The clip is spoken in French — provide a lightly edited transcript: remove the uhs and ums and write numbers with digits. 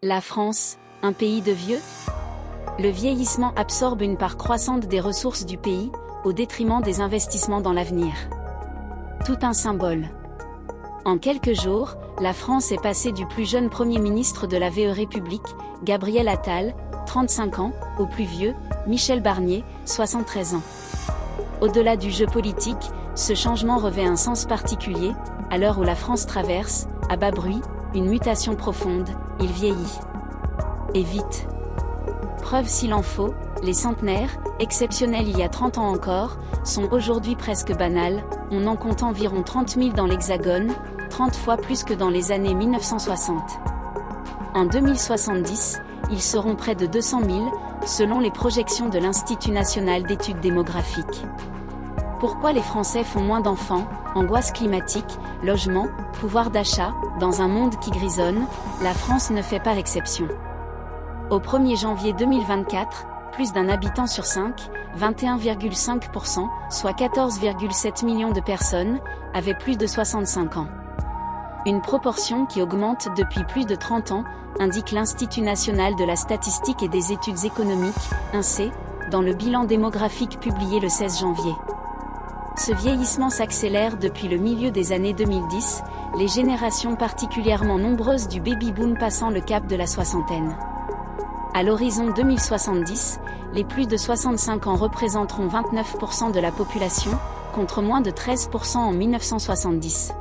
La France, un pays de vieux? Le vieillissement absorbe une part croissante des ressources du pays, au détriment des investissements dans l'avenir. Tout un symbole. En quelques jours, la France est passée du plus jeune Premier ministre de la VE République, Gabriel Attal, 35 ans, au plus vieux, Michel Barnier, 73 ans. Au-delà du jeu politique, ce changement revêt un sens particulier, à l'heure où la France traverse, à bas bruit, une mutation profonde, il vieillit. Et vite. Preuve s'il en faut, les centenaires, exceptionnels il y a 30 ans encore, sont aujourd'hui presque banals, on en compte environ 30 000 dans l'Hexagone, 30 fois plus que dans les années 1960. En 2070, ils seront près de 200 000, selon les projections de l'Institut national d'études démographiques. Pourquoi les Français font moins d'enfants? Angoisse climatique, logement, pouvoir d'achat, dans un monde qui grisonne, la France ne fait pas l'exception. Au 1er janvier 2024, plus d'un habitant sur 5, 21,5%, soit 14,7 millions de personnes, avaient plus de 65 ans. Une proportion qui augmente depuis plus de 30 ans, indique l'Institut national de la statistique et des études économiques, INSEE, dans le bilan démographique publié le 16 janvier. Ce vieillissement s'accélère depuis le milieu des années 2010, les générations particulièrement nombreuses du baby-boom passant le cap de la soixantaine. À l'horizon 2070, les plus de 65 ans représenteront 29% de la population, contre moins de 13% en 1970.